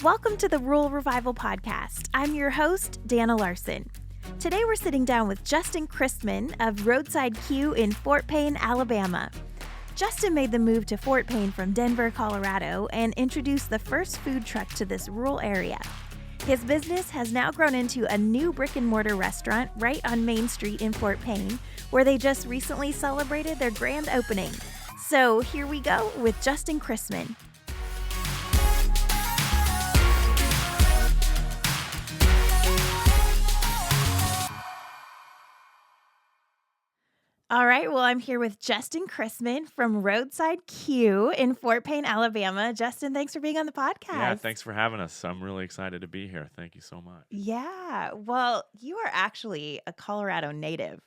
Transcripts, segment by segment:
Welcome to the Rural Revival Podcast. I'm your host, Dana Larson. Today we're sitting down with Justin Christman of Roadside Q in Fort Payne, Alabama. Justin made the move to Fort Payne from Denver, Colorado, and introduced the first food truck to this rural area. His business has now grown into a new brick-and-mortar restaurant right on Main Street in Fort Payne, where they just recently celebrated their grand opening. So here we go with Justin Christman. All right, well, I'm here with Justin Christman from Roadside Q in Fort Payne, Alabama. Justin, thanks for being on the podcast. Yeah, thanks for having us. I'm really excited to be here. Thank you so much. Yeah, well, you are actually a Colorado native.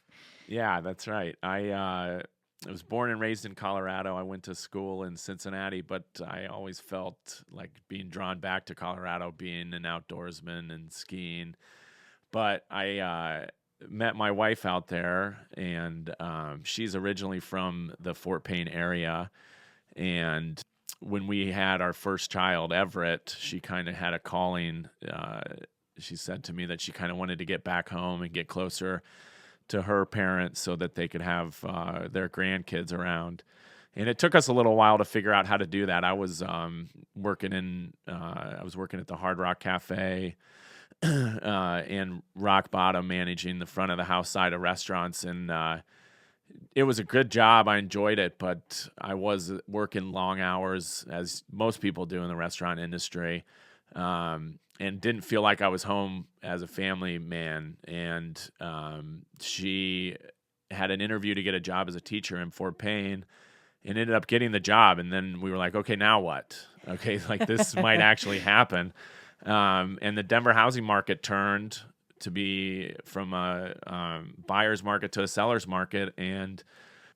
Yeah, that's right. I was born and raised in Colorado. I went to school in Cincinnati, but I always felt like being drawn back to Colorado, being an outdoorsman and skiing. But I met my wife out there, and she's originally from the Fort Payne area. And when we had our first child, Everett, she kind of had a calling. She said to me that she kind of wanted to get back home and get closer to her parents so that they could have their grandkids around. And it took us a little while to figure out how to do that. I was working at the Hard Rock Cafe and Rock Bottom, managing the front of the house side of restaurants. And it was a good job. I enjoyed it, but I was working long hours, as most people do in the restaurant industry, and didn't feel like I was home as a family man. And she had an interview to get a job as a teacher in Fort Payne and ended up getting the job. And then we were like, okay, now what? Okay, like this might actually happen. And the Denver housing market turned to be from a buyer's market to a seller's market, and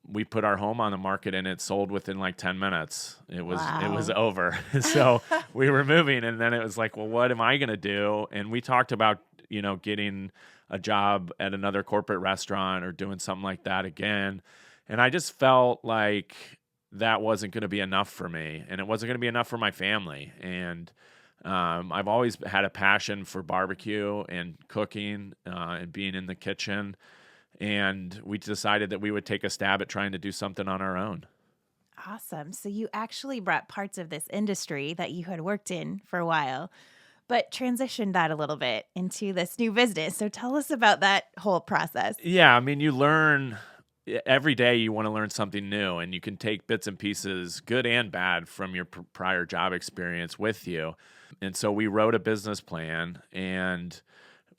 we put our home on the market, and it sold within like 10 minutes. It was over. So we were moving, and then it was like, well, what am I going to do? And we talked about, getting a job at another corporate restaurant or doing something like that again. And I just felt like that wasn't going to be enough for me, and it wasn't going to be enough for my family. And I've always had a passion for barbecue and cooking and being in the kitchen. And we decided that we would take a stab at trying to do something on our own. Awesome. So you actually brought parts of this industry that you had worked in for a while, but transitioned that a little bit into this new business. So tell us about that whole process. Yeah, I mean, you learn every day. You want to learn something new, and you can take bits and pieces, good and bad, from your prior job experience with you. And so we wrote a business plan, and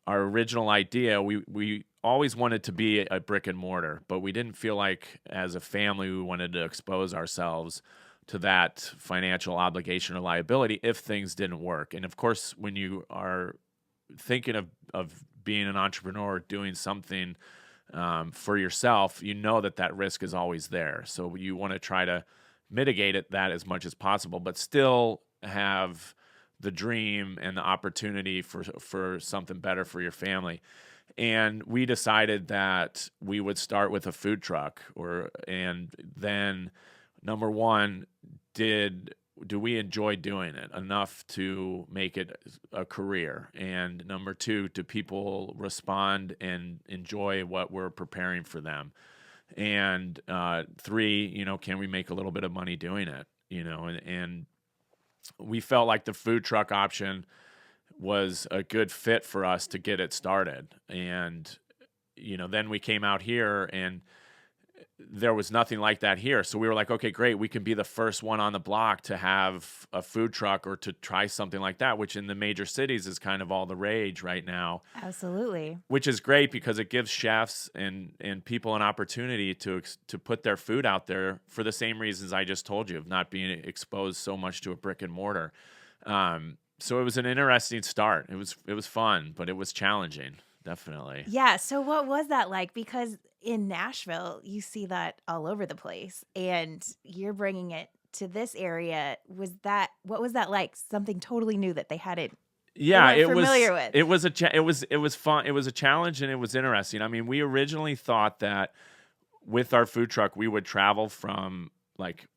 our original idea, we always wanted to be a brick and mortar, but we didn't feel like as a family we wanted to expose ourselves to that financial obligation or liability if things didn't work. And of course, when you are thinking of being an entrepreneur, doing something for yourself, you know that risk is always there. So you want to try to mitigate that as much as possible, but still have the dream and the opportunity for something better for your family. And we decided that we would start with a food truck, and then number one, do we enjoy doing it enough to make it a career? And number two, do people respond and enjoy what we're preparing for them? And three, can we make a little bit of money doing it? And we felt like the food truck option was a good fit for us to get it started. And, then we came out here, and there was nothing like that here. So we were like, okay, great. We can be the first one on the block to have a food truck or to try something like that, which in the major cities is kind of all the rage right now. Absolutely. Which is great because it gives chefs and people an opportunity to put their food out there for the same reasons I just told you, of not being exposed so much to a brick and mortar. So it was an interesting start. It was fun, but it was challenging, definitely. Yeah. So what was that like? Because in Nashville, you see that all over the place, and you're bringing it to this area. What was that like? Something totally new that they hadn't. Yeah, it was familiar with. It was fun. It was a challenge, and it was interesting. I mean, we originally thought that with our food truck, we would travel from like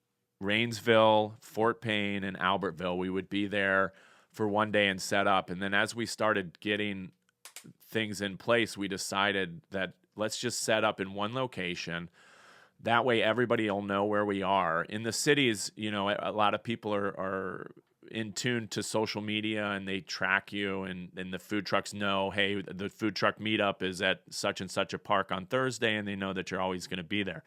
Rainsville, Fort Payne, and Albertville. We would be there for one day and set up. And then as we started getting things in place, we decided that let's just set up in one location. That way everybody will know where we are. In the cities, you know, a lot of people are in tune to social media and they track you, and the food trucks know, hey, the food truck meetup is at such and such a park on Thursday, and they know that you're always going to be there.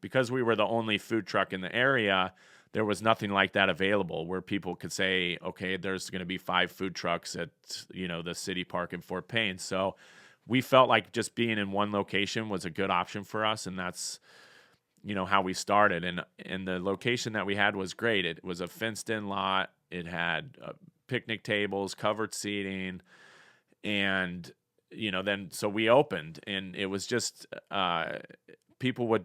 Because we were the only food truck in the area, there was nothing like that available where people could say, okay, there's going to be 5 food trucks at, you know, the city park in Fort Payne. So we felt like just being in one location was a good option for us, and that's, you know, how we started. And the location that we had was great. It was a fenced-in lot. It had picnic tables, covered seating, and, you know, then so we opened, and it was just people would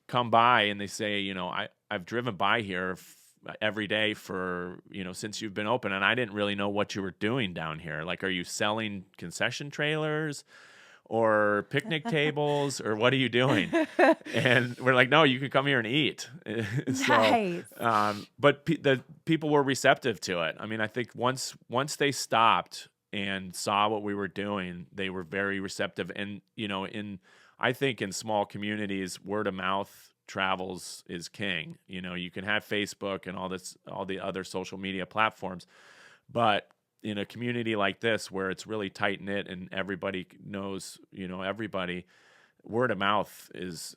come by and they say, you know, I've driven by here every day for, you know, since you've been open, and I didn't really know what you were doing down here. Like, are you selling concession trailers or picnic tables, or what are you doing? And we're like, no, you can come here and eat. Nice. But the people were receptive to it. I mean, I think once they stopped and saw what we were doing, they were very receptive. And, you know, I think in small communities, word of mouth travels is king. You know, you can have Facebook and all the other social media platforms, but in a community like this where it's really tight knit and everybody knows, you know, everybody, word of mouth is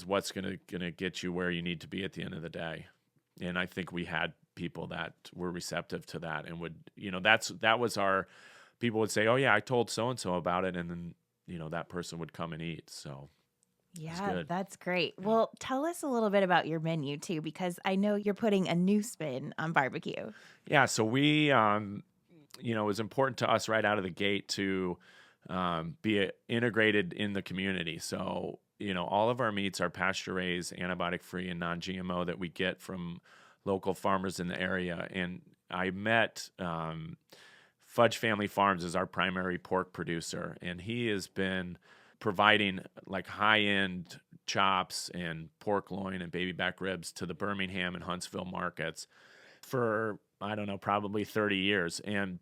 what's gonna get you where you need to be at the end of the day. And I think we had people that were receptive to that and would, you know, that was our, people would say, oh yeah, I told so and so about it, and then, you know, that person would come and eat. So yeah, that's great. Well, tell us a little bit about your menu too, because I know you're putting a new spin on barbecue. Yeah, so we you know, it was important to us right out of the gate to be integrated in the community. So, you know, all of our meats are pasture raised, antibiotic free, and non-GMO that we get from local farmers in the area. And I met Fudge Family Farms as our primary pork producer, and he has been providing like high-end chops and pork loin and baby back ribs to the Birmingham and Huntsville markets for, I don't know, probably 30 years. And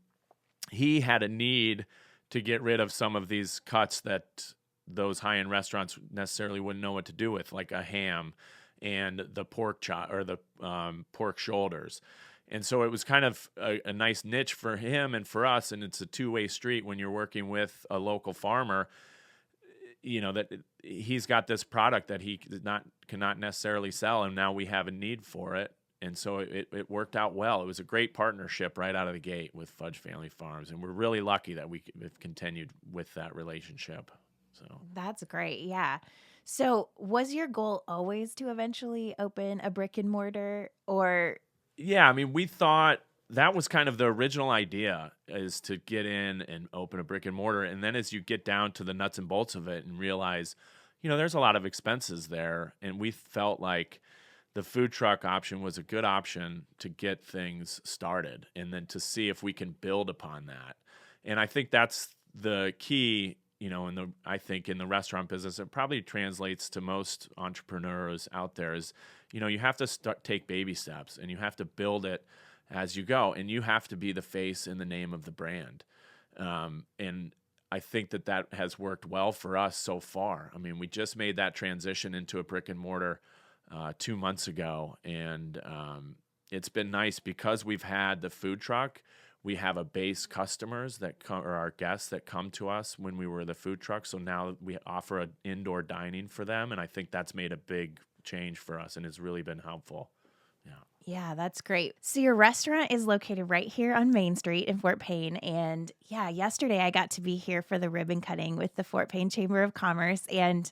he had a need to get rid of some of these cuts that those high-end restaurants necessarily wouldn't know what to do with, like a ham and the pork chop or the pork shoulders. And so it was kind of a nice niche for him and for us, and it's a two-way street when you're working with a local farmer, you know, that he's got this product that he cannot necessarily sell, and now we have a need for it. And so it worked out well. It was a great partnership right out of the gate with Fudge Family Farms, and we're really lucky that we've continued with that relationship. So That's great. Yeah. So was your goal always to eventually open a brick and mortar, or? yeah, I mean, we thought that was kind of the original idea, is to get in and open a brick and mortar. And then as you get down to the nuts and bolts of it and realize, you know, there's a lot of expenses there, and we felt like the food truck option was a good option to get things started and then to see if we can build upon that. And I think that's the key, you know, I think in the restaurant business, it probably translates to most entrepreneurs out there, is, you know, you have to take baby steps, and you have to build it as you go, and you have to be the face in the name of the brand. And I think that has worked well for us so far. I mean, we just made that transition into a brick and mortar 2 months ago, and it's been nice because we've had the food truck. We have a base customers that come, or our guests that come to us when we were the food truck. So now we offer an indoor dining for them, and I think that's made a big change for us, and it's really been helpful. Yeah. Yeah, that's great. So your restaurant is located right here on Main Street in Fort Payne. And yeah, yesterday I got to be here for the ribbon cutting with the Fort Payne Chamber of Commerce. And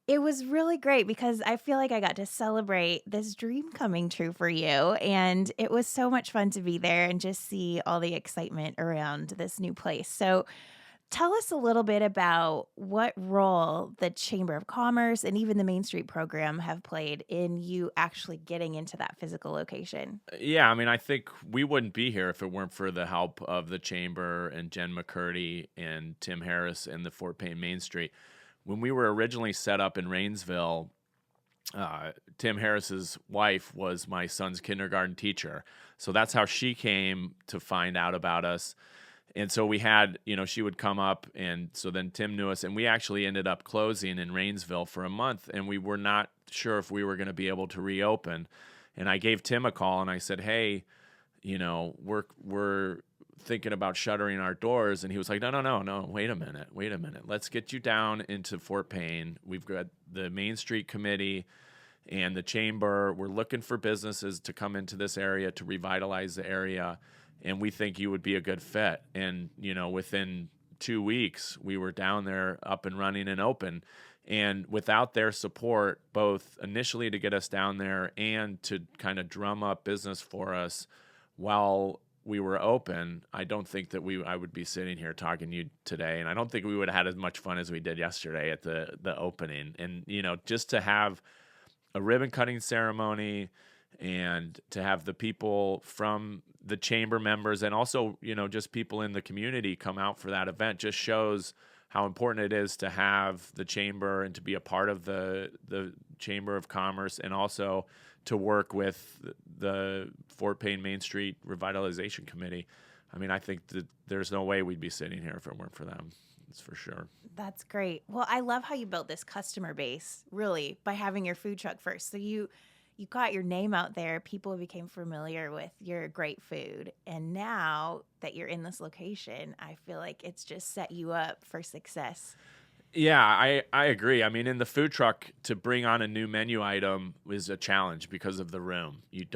it was really great because I feel like I got to celebrate this dream coming true for you. And it was so much fun to be there and just see all the excitement around this new place. So tell us a little bit about what role the Chamber of Commerce and even the Main Street program have played in you actually getting into that physical location. Yeah, I mean, I think we wouldn't be here if it weren't for the help of the Chamber and Jen McCurdy and Tim Harris and the Fort Payne Main Street. When we were originally set up in Rainsville, Tim Harris's wife was my son's kindergarten teacher. So that's how she came to find out about us. And so we had, she would come up, and so then Tim knew us, and we actually ended up closing in Rainsville for a month, and we were not sure if we were going to be able to reopen. And I gave Tim a call, and I said, hey, we're thinking about shuttering our doors. And he was like, no, wait a minute. Let's get you down into Fort Payne. We've got the Main Street Committee and the Chamber. We're looking for businesses to come into this area to revitalize the area. And we think you would be a good fit. And, within 2 weeks, we were down there up and running and open. And without their support, both initially to get us down there and to kind of drum up business for us while we were open, I don't think that I would be sitting here talking to you today. And I don't think we would have had as much fun as we did yesterday at the opening. And, just to have a ribbon cutting ceremony and to have the people from the chamber members and also, just people in the community come out for that event just shows how important it is to have the chamber and to be a part of the Chamber of Commerce, and also to work with the Fort Payne Main Street Revitalization Committee. I mean, I think that there's no way we'd be sitting here if it weren't for them. That's for sure. That's great. Well, I love how you built this customer base, really, by having your food truck first. So you got your name out there. People became familiar with your great food. And now that you're in this location, I feel like it's just set you up for success. Yeah, I agree. I mean, in the food truck, to bring on a new menu item is a challenge because of the room. You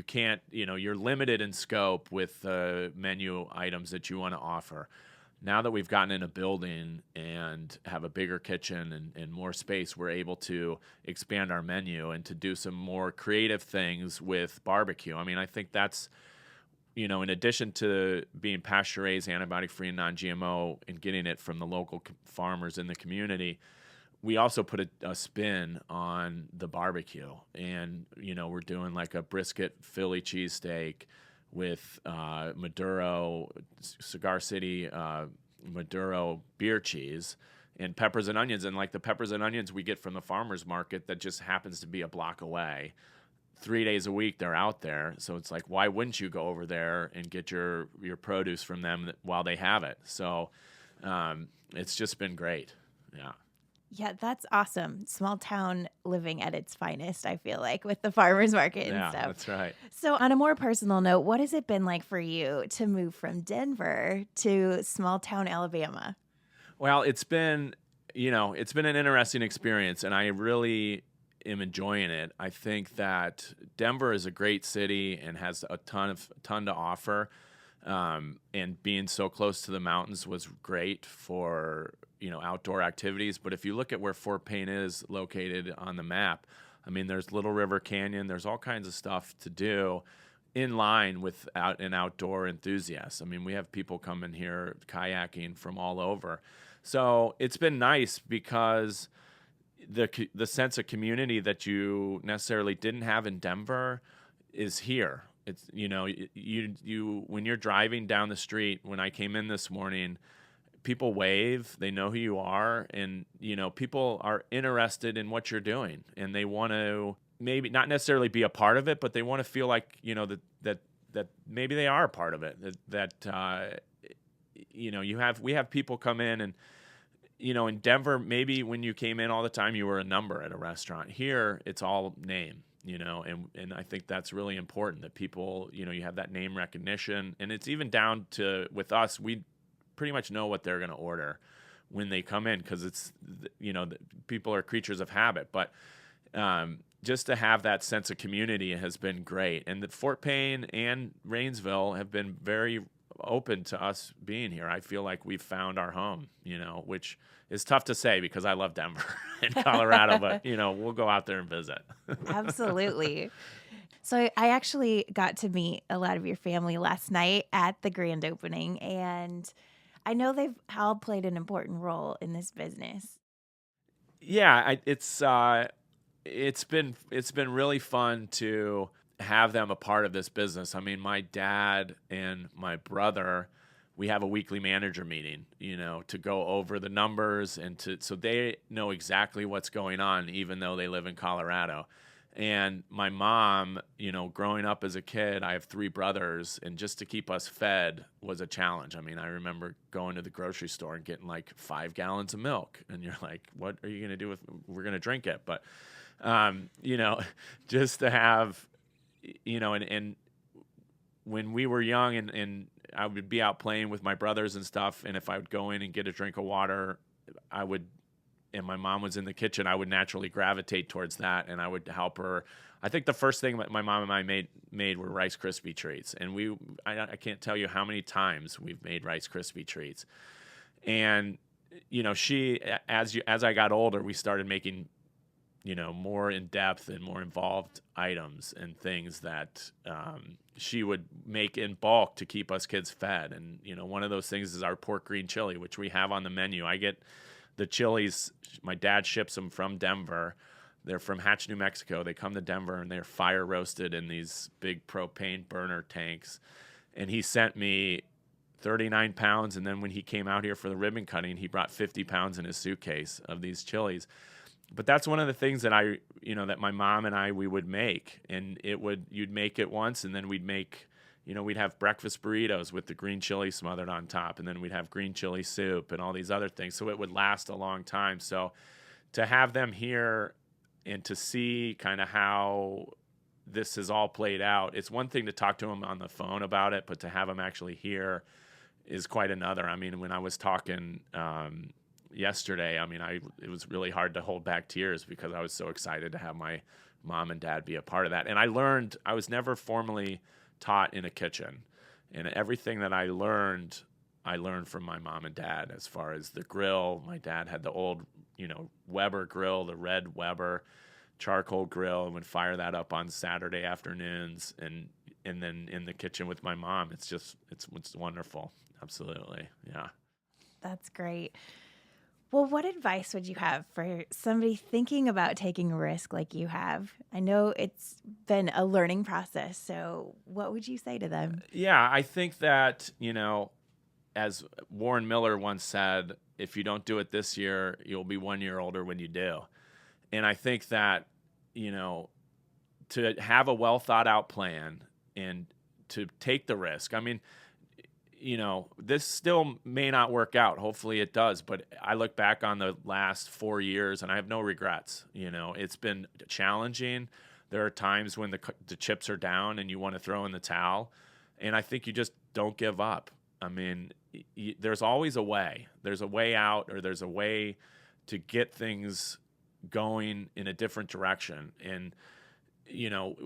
can't, you're limited in scope with the menu items that you want to offer. Now that we've gotten in a building and have a bigger kitchen and more space, we're able to expand our menu and to do some more creative things with barbecue. I mean, I think that's, in addition to being pasture-raised, antibiotic-free, and non-GMO and getting it from the local farmers in the community, we also put a spin on the barbecue. And, we're doing like a brisket Philly cheesesteak with Maduro, Cigar City Maduro beer cheese, and peppers and onions. And like the peppers and onions we get from the farmer's market that just happens to be a block away. 3 days a week they're out there. So it's like, why wouldn't you go over there and get your produce from them while they have it? So it's just been great. Yeah. Yeah, that's awesome. Small town living at its finest, I feel like, with the farmers market and stuff. That's right. So on a more personal note, what has it been like for you to move from Denver to small town Alabama? Well, it's been an interesting experience, and I really am enjoying it. I think that Denver is a great city and has a ton to offer. And being so close to the mountains was great for, outdoor activities. But if you look at where Fort Payne is located on the map, I mean, there's Little River Canyon. There's all kinds of stuff to do in line with outdoor enthusiasts. I mean, we have people coming here kayaking from all over. So it's been nice because the sense of community that you necessarily didn't have in Denver is here. It's, you when you're driving down the street, when I came in this morning, people wave, they know who you are, and, people are interested in what you're doing, and they want to maybe not necessarily be a part of it, but they want to feel like, that maybe they are a part of it, we have people come in and, in Denver, maybe when you came in all the time, you were a number at a restaurant. Here, it's all name. And I think that's really important that people, you have that name recognition. And it's even down to, with us, we pretty much know what they're going to order when they come in, because it's, people are creatures of habit. But just to have that sense of community has been great. And the Fort Payne and Rainsville have been very open to us being here. I feel like we've found our home, which is tough to say because I love Denver and Colorado, but, we'll go out there and visit. Absolutely. So I actually got to meet a lot of your family last night at the grand opening, and I know they've all played an important role in this business. Yeah, it's been really fun to have them a part of this business. I mean, my dad and my brother we have a weekly manager meeting, to go over the numbers and so they know exactly what's going on, even though they live in Colorado. And my mom, growing up as a kid, I have 3 brothers, and just to keep us fed was a challenge. I mean, I remember going to the grocery store and getting like 5 gallons of milk, and you're like, what are you going to do we're going to drink it. But, just to have, and when we were young and I would be out playing with my brothers and stuff, and if I would go in and get a drink of water, and my mom was in the kitchen, I would naturally gravitate towards that, and I would help her. I think the first thing that my mom and I made were Rice Krispie treats, and I can't tell you how many times we've made Rice Krispie treats. And she, as I got older, we started making more in depth and more involved items and things that she would make in bulk to keep us kids fed. And one of those things is our pork green chili, which we have on the menu. I get the chilies, my dad ships them from Denver. They're from Hatch, New Mexico. They come to Denver, and they're fire roasted in these big propane burner tanks. And he sent me 39 pounds, and then when he came out here for the ribbon cutting, he brought 50 pounds in his suitcase of these chilies. But that's one of the things that that my mom and we would make. And you'd make it once, and then we'd make, we'd have breakfast burritos with the green chili smothered on top, and then we'd have green chili soup and all these other things. So it would last a long time. So to have them here and to see kind of how this has all played out, it's one thing to talk to them on the phone about it, but to have them actually here is quite another. I mean, when I was talking yesterday, it was really hard to hold back tears because I was so excited to have my mom and dad be a part of that. And I was never formally taught in a kitchen, and everything that I learned from my mom and dad. As far as the grill, my dad had the old Weber grill, the red Weber charcoal grill, and would fire that up on Saturday afternoons, and then in the kitchen with my mom. It's wonderful. Absolutely. Yeah. That's great. Well, what advice would you have for somebody thinking about taking a risk like you have? I know it's been a learning process, so what would you say to them? Yeah, I think that, as Warren Miller once said, if you don't do it this year, you'll be 1 year older when you do. And I think that, to have a well thought out plan and to take the risk. I mean, this still may not work out. Hopefully it does. But I look back on the last 4 years and I have no regrets. It's been challenging. There are times when the chips are down and you want to throw in the towel. And I think you just don't give up. I mean, there's always a way. There's a way out, or there's a way to get things going in a different direction. And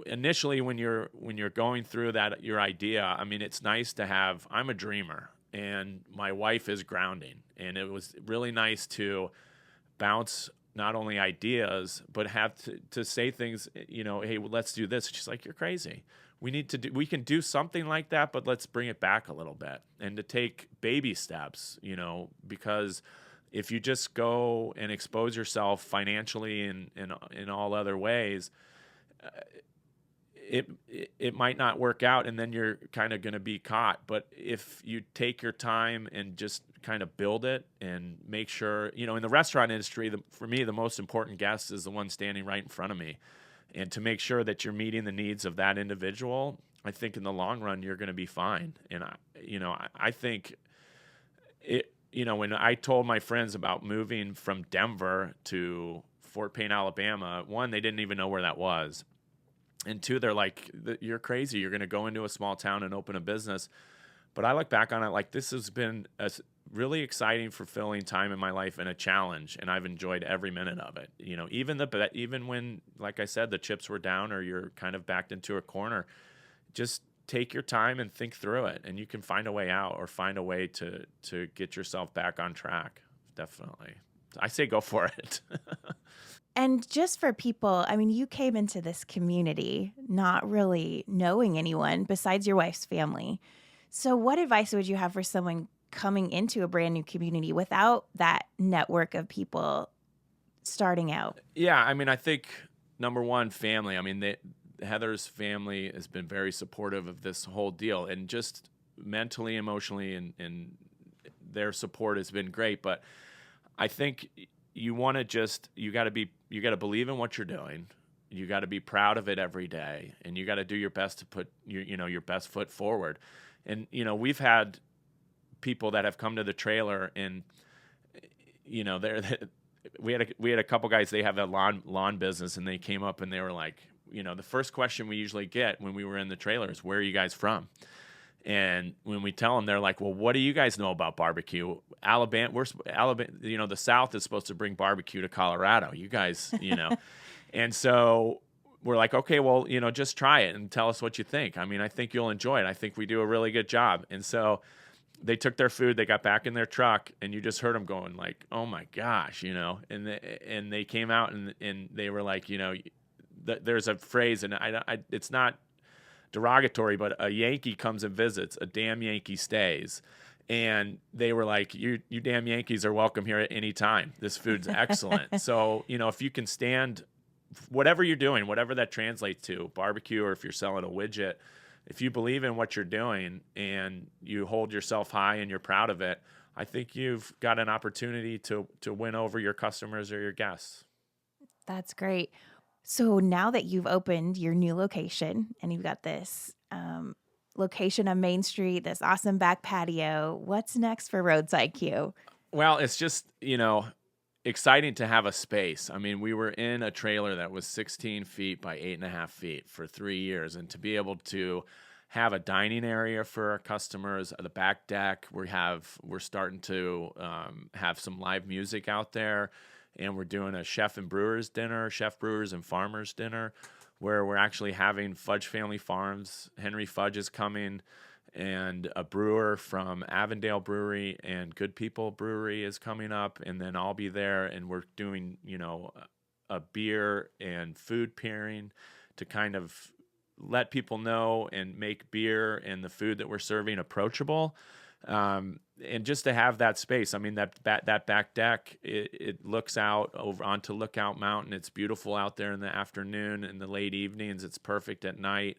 initially when you're going through that, your idea, I mean, it's nice to have, I'm a dreamer and my wife is grounding, and it was really nice to bounce not only ideas, but have to say things, hey, well, let's do this. She's like, you're crazy. We can do something like that, but let's bring it back a little bit, and to take baby steps, because if you just go and expose yourself financially and in all other ways, it might not work out, and then you're kind of going to be caught. But if you take your time and just kind of build it and make sure, in the restaurant industry, for me, the most important guest is the one standing right in front of me. And to make sure that you're meeting the needs of that individual, I think in the long run, you're going to be fine. And I think when I told my friends about moving from Denver to Fort Payne, Alabama, one, they didn't even know where that was. And two, they're like, you're crazy. You're going to go into a small town and open a business. But I look back on it like this has been a really exciting, fulfilling time in my life and a challenge, and I've enjoyed every minute of it. Even when, like I said, the chips were down or you're kind of backed into a corner, just take your time and think through it, and you can find a way out or find a way to get yourself back on track. Definitely. I say go for it. And just for people, I mean, you came into this community not really knowing anyone besides your wife's family. So what advice would you have for someone coming into a brand new community without that network of people starting out? Yeah, I mean, I think number one, family. I mean, Heather's family has been very supportive of this whole deal. And just, mentally, emotionally, and their support has been great. But I think you got to believe in what you're doing. You got to be proud of it every day, and you got to do your best to put your best foot forward. And we've had people that have come to the trailer, and we had a couple guys. They have a lawn business, and they came up and they were like, the first question we usually get when we were in the trailer is, "Where are you guys from?" And when we tell them, they're like, "Well, what do you guys know about barbecue? Alabama, the South is supposed to bring barbecue to Colorado. You guys, And so we're like, okay, well, just try it and tell us what you think. I mean, I think you'll enjoy it. I think we do a really good job." And so they took their food, they got back in their truck, and you just heard them going like, "Oh my gosh," and they came out and they were like, there's a phrase, and it's not derogatory, but a Yankee comes and visits, a damn Yankee stays. And they were like, you damn Yankees are welcome here at any time. This food's excellent. So, if you can stand whatever you're doing, whatever that translates to, barbecue, or if you're selling a widget, if you believe in what you're doing and you hold yourself high and you're proud of it, I think you've got an opportunity to win over your customers or your guests. That's great. So now that you've opened your new location and you've got this location on Main Street, this awesome back patio, what's next for Roadside Q? Well, it's just, exciting to have a space. I mean, we were in a trailer that was 16 feet by 8.5 feet for 3 years. And to be able to have a dining area for our customers, the back deck, we're starting to have some live music out there. And we're doing a chef brewers and farmers dinner, where we're actually having Fudge Family Farms. Henry Fudge is coming, and a brewer from Avondale Brewery and Good People Brewery is coming up, and then I'll be there, and we're doing, a beer and food pairing to kind of let people know and make beer and the food that we're serving approachable. And just to have that space. I mean, that back deck, it looks out over onto Lookout Mountain. It's beautiful out there in the afternoon and the late evenings. It's perfect at night.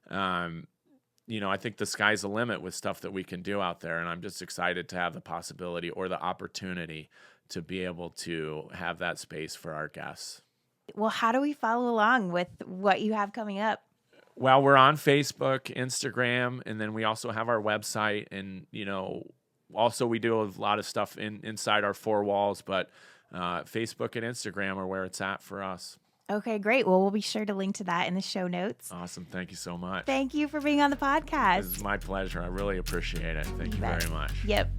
I think the sky's the limit with stuff that we can do out there. And I'm just excited to have the possibility or the opportunity to be able to have that space for our guests. Well, how do we follow along with what you have coming up? Well, we're on Facebook, Instagram, and then we also have our website. And, also we do a lot of stuff inside our four walls, but Facebook and Instagram are where it's at for us. Okay, great. Well, we'll be sure to link to that in the show notes. Awesome. Thank you so much. Thank you for being on the podcast. This is my pleasure. I really appreciate it. Thank you very much. Yep.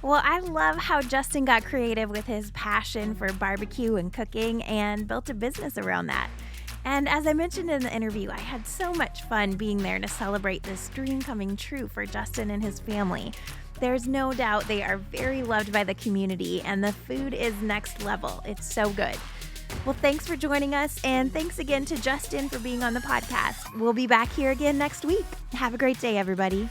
Well, I love how Justin got creative with his passion for barbecue and cooking and built a business around that. And as I mentioned in the interview, I had so much fun being there to celebrate this dream coming true for Justin and his family. There's no doubt they are very loved by the community, and the food is next level. It's so good. Well, thanks for joining us, and thanks again to Justin for being on the podcast. We'll be back here again next week. Have a great day, everybody.